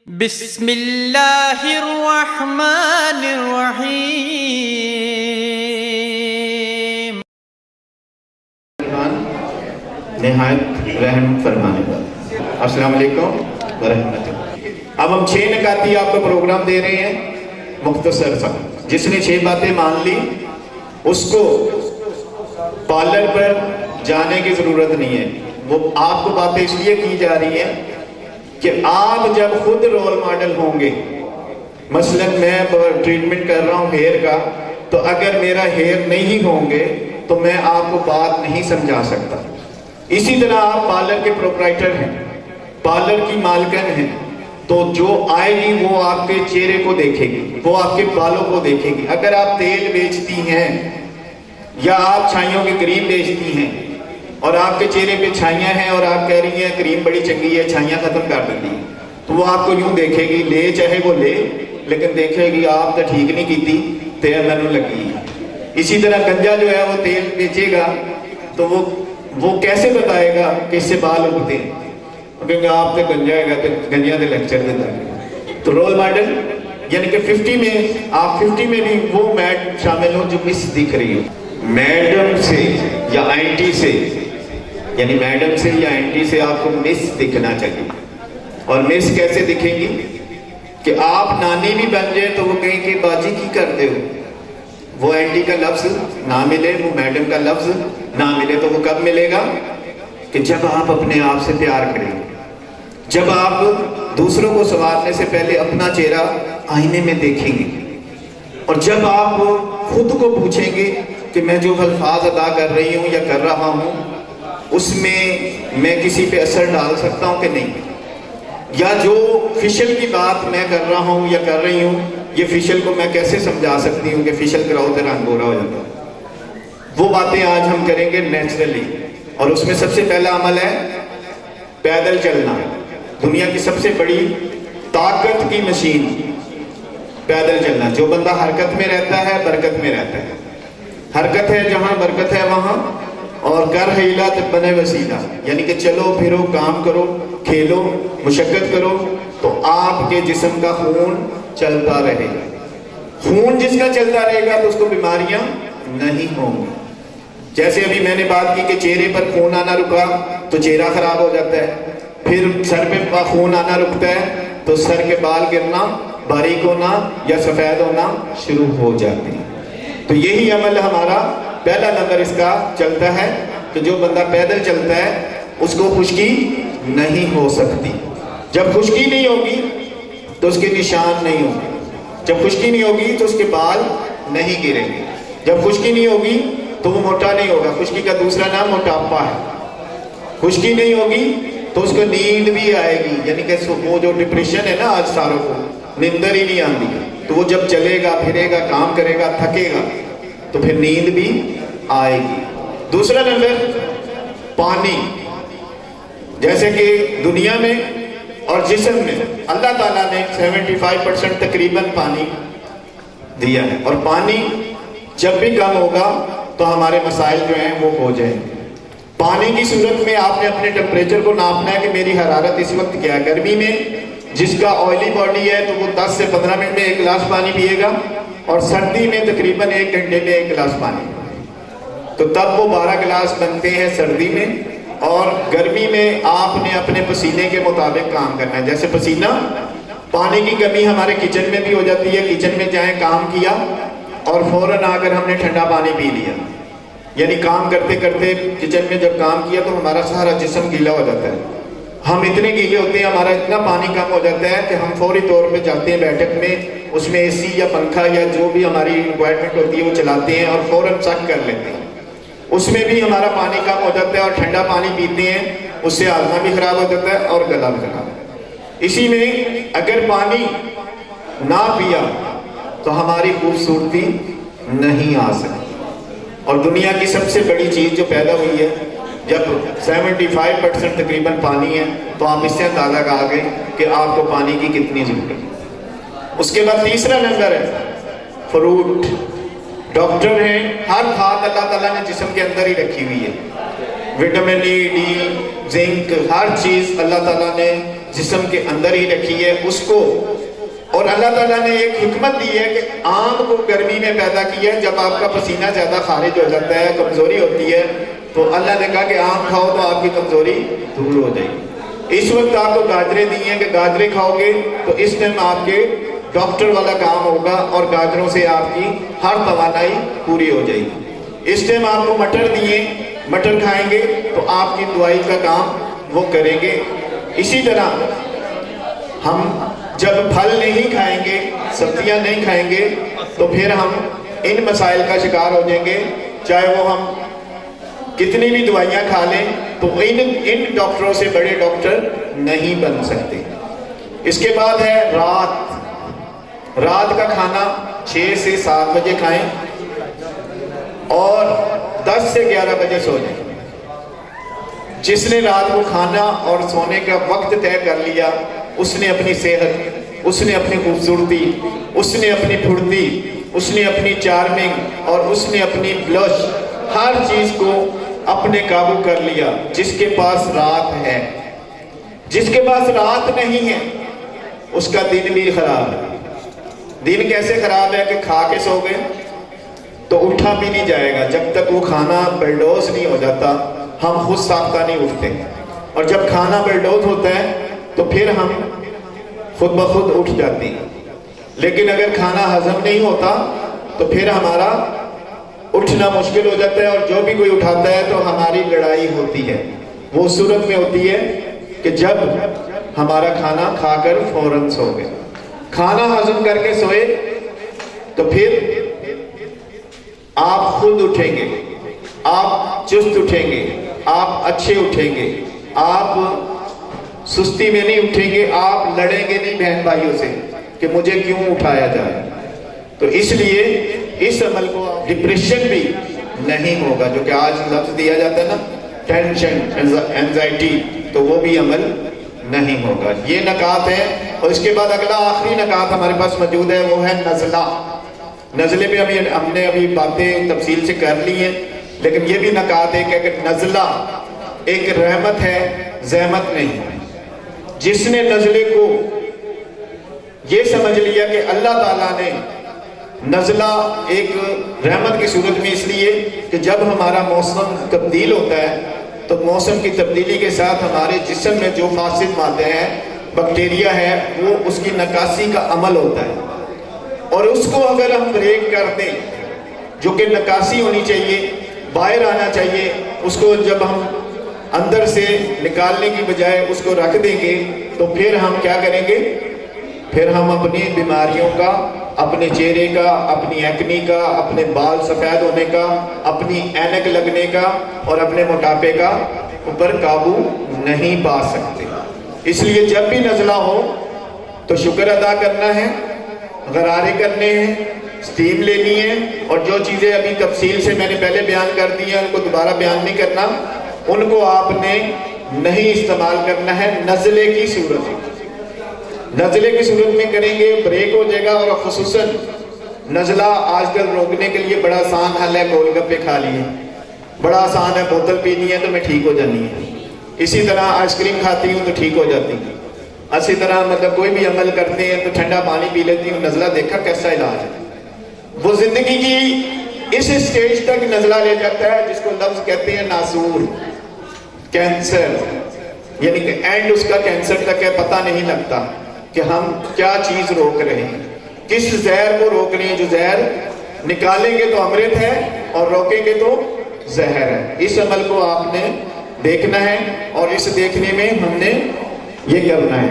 بسم اللہ الرحمن الرحیم۔ نہایت رحم فرمانے والا۔ السلام علیکم ورحمۃ اللہ۔ اب ہم 6 نکاتی آپ کو پروگرام دے رہے ہیں مختصر سا۔ جس نے 6 باتیں مان لی اس کو پارلر پر جانے کی ضرورت نہیں ہے۔ وہ آپ کو باتیں اس لیے کی جا رہی ہیں کہ آپ جب خود رول ماڈل ہوں گے، مثلا میں ٹریٹمنٹ کر رہا ہوں ہیئر کا، تو اگر میرا ہیئر نہیں ہوں گے تو میں آپ کو بات نہیں سمجھا سکتا۔ اسی طرح آپ پارلر کے پروپرائٹر ہیں، پارلر کی مالکن ہیں، تو جو آئے گی وہ آپ کے چہرے کو دیکھے گی، وہ آپ کے بالوں کو دیکھے گی۔ اگر آپ تیل بیچتی ہیں یا آپ چھائیوں کی کریم بیچتی ہیں اور آپ کے چہرے پہ چھائیاں ہیں اور آپ کہہ رہی ہیں کریم بڑی چنگی ہے، چھائیاں ختم کر دیتی ہیں، تو وہ آپ کو یوں دیکھے گی، لے چاہے وہ لے، لیکن دیکھے گی آپ تو ٹھیک نہیں کیتی، تیل میں لگی ہے۔ اسی طرح گنجا جو ہے وہ تیل بیچے گا تو وہ کیسے بتائے گا کہ اس سے بال اگتے ہیں؟ کیونکہ آپ سے گنجا ہے گا تو گنجا دے لیکچر دیتا ہے۔ تو رول ماڈل یعنی کہ 50 میں آپ 50 میں بھی وہ میڈ شامل ہو جو مس دکھ رہی ہو۔ میڈم سے یا آنٹی سے، یعنی میڈم سے یا آنٹی سے آپ کو مس دکھنا چاہیے۔ اور مس کیسے دکھیں گی کہ آپ نانی بھی بن جائے تو وہ کہیں کہ باجی کی کرتے ہو، وہ آنٹی کا لفظ نہ ملے، وہ میڈم کا لفظ نہ ملے، تو وہ کب ملے گا کہ جب آپ اپنے آپ سے پیار کریں گے، جب آپ دوسروں کو سنوارنے سے پہلے اپنا چہرہ آئینے میں دیکھیں گے، اور جب آپ خود کو پوچھیں گے کہ میں جو الفاظ ادا کر رہی ہوں یا کر رہا ہوں اس میں میں کسی پہ اثر ڈال سکتا ہوں کہ نہیں، یا جو فیشل کی بات میں کر رہا ہوں یا کر رہی ہوں، یہ فیشل کو میں کیسے سمجھا سکتی ہوں کہ فیشل کراؤ تو رنگ گورا ہو جاتا ہے۔ وہ باتیں آج ہم کریں گے نیچرلی، اور اس میں سب سے پہلا عمل ہے پیدل چلنا۔ دنیا کی سب سے بڑی طاقت کی مشین پیدل چلنا۔ جو بندہ حرکت میں رہتا ہے برکت میں رہتا ہے۔ حرکت ہے جہاں برکت ہے وہاں، اور کر حیلت بنے وسیلہ، یعنی کہ چلو پھرو، کام کرو، کھیلو، مشقت کرو تو آپ کے جسم کا خون چلتا رہے گا۔ خون جس کا چلتا رہے گا تو اس کو بیماریاں نہیں ہوں گی۔ جیسے ابھی میں نے بات کی کہ چہرے پر خون آنا رکا تو چہرہ خراب ہو جاتا ہے، پھر سر پہ خون آنا رکتا ہے تو سر کے بال گرنا، باریک ہونا یا سفید ہونا شروع ہو جاتے ہیں۔ تو یہی عمل ہمارا پہلا نمبر اس کا چلتا ہے کہ جو بندہ پیدل چلتا ہے اس کو خشکی نہیں ہو سکتی۔ جب خشکی نہیں ہوگی تو اس کے نشان نہیں ہوں گے، جب خشکی نہیں ہوگی تو اس کے بال نہیں گریں گے، جب خشکی نہیں ہوگی تو وہ موٹا نہیں ہوگا۔ خشکی کا دوسرا نام موٹاپا ہے۔ خشکی نہیں ہوگی تو اس کو نیند بھی آئے گی، یعنی کہ وہ جو ڈپریشن ہے نا آج ساروں کو، نیندر ہی نہیں آتی، تو وہ جب چلے گا پھرے گا کام کرے گا تھکے گا تو پھر نیند بھی آئے گی۔ دوسرا نمبر پانی۔ جیسے کہ دنیا میں اور جسم میں اللہ تعالیٰ نے 75% تقریباً پانی دیا ہے، اور پانی جب بھی کم ہوگا تو ہمارے مسائل جو ہیں وہ ہو جائیں گے۔ پانی کی صورت میں آپ نے اپنے ٹمپریچر کو ناپنا ہے کہ میری حرارت اس وقت کیا ہے۔ گرمی میں جس کا آئلی باڈی ہے تو وہ 10 سے 15 منٹ میں 1 گلاس پانی پیے گا، اور سردی میں تقریباً 1 گھنٹے میں 1 گلاس پانی، تو تب وہ 12 گلاس بنتے ہیں سردی میں۔ اور گرمی میں آپ نے اپنے پسینے کے مطابق کام کرنا ہے۔ جیسے پسینہ، پانی کی کمی ہمارے کچن میں بھی ہو جاتی ہے، کچن میں جائیں کام کیا اور فوراً آ کر ہم نے ٹھنڈا پانی پی لیا، یعنی کام کرتے کرتے کچن میں جب کام کیا تو ہمارا سارا جسم گیلا ہو جاتا ہے۔ ہم اتنے گیلے ہوتے ہیں، ہمارا اتنا پانی کم ہو جاتا ہے کہ ہم فوری طور پہ جاتے ہیں بیٹھک میں، اس میں اے سی یا پنکھا یا جو بھی ہماری ریکوائرمنٹ ہوتی ہے وہ چلاتے ہیں اور فوراً چک کر لیتے ہیں۔ اس میں بھی ہمارا پانی کم ہو جاتا ہے، اور ٹھنڈا پانی پیتے ہیں اس سے ہاضمہ بھی خراب ہو جاتا ہے اور گلا بھی خراب۔ اسی میں اگر پانی نہ پیا تو ہماری خوبصورتی نہیں آ سکتی۔ اور دنیا کی سب سے بڑی چیز جو پیدا ہوئی ہے، جب 75% تقریباً پانی ہے، تو آپ اس سے اندازہ کر گئے کہ آپ کو پانی کی کتنی ضرورت ہے۔ اس کے بعد تیسرا نمبر ہے فروٹ۔ ڈاکٹر ہیں، ہر کھاد اللہ تعالیٰ نے جسم کے اندر ہی رکھی ہوئی ہے، وٹامن ای، ڈی، زنک، ہر چیز اللہ تعالیٰ نے جسم کے اندر ہی رکھی ہے اس کو، اور اللہ تعالیٰ نے ایک حکمت دی ہے کہ آم کو گرمی میں پیدا کیا ہے، جب آپ کا پسینہ زیادہ خارج ہو جاتا ہے، کمزوری ہوتی ہے، تو اللہ نے کہا کہ آم کھاؤ تو آپ کی کمزوری دور ہو جائے گی۔ اس وقت آپ کو گاجریں دی ہیں کہ گاجریں کھاؤ گے تو اس ٹائم آپ کے ڈاکٹر والا کام ہوگا اور گاجروں سے آپ کی ہر توانائی پوری ہو جائے گی۔ اس ٹائم آپ کو مٹر دیے، مٹر کھائیں گے تو آپ کی دوائی کا کام وہ کریں گے۔ اسی طرح ہم جب پھل نہیں کھائیں گے، سبزیاں نہیں کھائیں گے، تو پھر ہم ان مسائل کا شکار ہو جائیں گے، چاہے وہ ہم کتنی بھی دوائیاں کھا لیں تو ان ڈاکٹروں سے بڑے ڈاکٹر نہیں بن سکتے۔ اس کے بعد ہے رات کا کھانا 6 سے 7 بجے کھائیں اور 10 سے 11 بجے سو جائیں۔ جس نے رات کو کھانا اور سونے کا وقت طے کر لیا، اس نے اپنی صحت، اس نے اپنی خوبصورتی، اس نے اپنی پھرتی، اس نے اپنی چارمنگ اور اس نے اپنی بلش، ہر چیز کو اپنے قابو کر لیا۔ جس کے پاس رات ہے، جس کے پاس رات نہیں ہے، اس کا دن بھی خراب ہے۔ دن کیسے خراب ہے کہ کھا کے سو گئے تو اٹھا بھی نہیں جائے گا، جب تک وہ کھانا بلڈوز نہیں ہو جاتا ہم خود ساختہ نہیں اٹھتے، اور جب کھانا بلڈوز ہوتا ہے تو پھر ہم خود بخود اٹھ جاتے ہیں۔ لیکن اگر کھانا ہضم نہیں ہوتا تو پھر ہمارا اٹھنا مشکل ہو جاتا ہے، اور جو بھی کوئی اٹھاتا ہے تو ہماری لڑائی ہوتی ہے۔ وہ صورت میں ہوتی ہے کہ جب ہمارا کھانا کھا کر فوراً سو گئے، کھانا ہضم کر کے سوئے تو پھر آپ خود اٹھیں گے، آپ چست اٹھیں گے، آپ اچھے اٹھیں گے، آپ سستی میں نہیں اٹھیں گے، آپ لڑیں گے نہیں بہن بھائیوں سے کہ مجھے کیوں اٹھایا جائے۔ تو اس لیے اس عمل کو ڈپریشن بھی نہیں ہوگا، جو کہ آج لفظ دیا جاتا ہے نا ٹینشن، اینزائٹی، تو وہ بھی عمل نہیں ہوگا۔ یہ نکات ہیں۔ اور اس کے بعد اگلا آخری نکات ہمارے پاس موجود ہے، وہ ہے نزلہ۔ نزلے پہ ہم نے ابھی باتیں تفصیل سے کر لی ہیں، لیکن یہ بھی نکات ہے کہ نزلہ ایک رحمت ہے، زحمت نہیں۔ جس نے نزلے کو یہ سمجھ لیا کہ اللہ تعالیٰ نے نزلہ ایک رحمت کی صورت میں، اس لیے کہ جب ہمارا موسم تبدیل ہوتا ہے تو موسم کی تبدیلی کے ساتھ ہمارے جسم میں جو فاسد مادے ہیں، بیکٹیریا ہے، وہ اس کی نکاسی کا عمل ہوتا ہے، اور اس کو اگر ہم بریک کر دیں، جو کہ نکاسی ہونی چاہیے، باہر آنا چاہیے، اس کو جب ہم اندر سے نکالنے کی بجائے اس کو رکھ دیں گے تو پھر ہم کیا کریں گے؟ پھر ہم اپنی بیماریوں کا، اپنے چہرے کا، اپنی ایکنی کا، اپنے بال سفید ہونے کا، اپنی اینک لگنے کا اور اپنے موٹاپے کا اوپر قابو نہیں پا سکتے۔ اس لیے جب بھی نزلہ ہو تو شکر ادا کرنا ہے، غرارے کرنے ہیں، اسٹیم لینی ہے، اور جو چیزیں ابھی تفصیل سے میں نے پہلے بیان کر دی ہیں ان کو دوبارہ بیان نہیں کرنا، ان کو آپ نے نہیں استعمال کرنا ہے نزلے کی صورت میں۔ نزلے کی صورت میں کریں گے بریک ہو جائے گا، اور خصوصاً نزلہ آج کل روکنے کے لیے بڑا آسان حل ہے، گول گپے کھا لیے، بڑا آسان ہے، بوتل پینی ہے تو میں ٹھیک ہو جانی ہے، اسی طرح آئس کریم کھاتی ہوں تو ٹھیک ہو جاتی ہوں، اسی طرح مطلب کوئی بھی عمل کرتے ہیں تو ٹھنڈا پانی پی لیتی ہوں۔ نزلہ دیکھا کیسا علاج ہے؟ وہ زندگی کی اس سٹیج تک نزلہ لے جاتا ہے جس کو لفظ کہتے ہیں ناسور، کینسر، یعنی کہ اینڈ اس کا کینسر تک ہے، پتہ نہیں لگتا کہ ہم کیا چیز روک رہے ہیں، کس زہر کو روک رہے ہیں۔ جو زہر نکالیں گے تو امرت ہے اور روکیں گے تو زہر ہے۔ اس عمل کو آپ نے دیکھنا ہے، اور اس دیکھنے میں ہم نے یہ کرنا ہے۔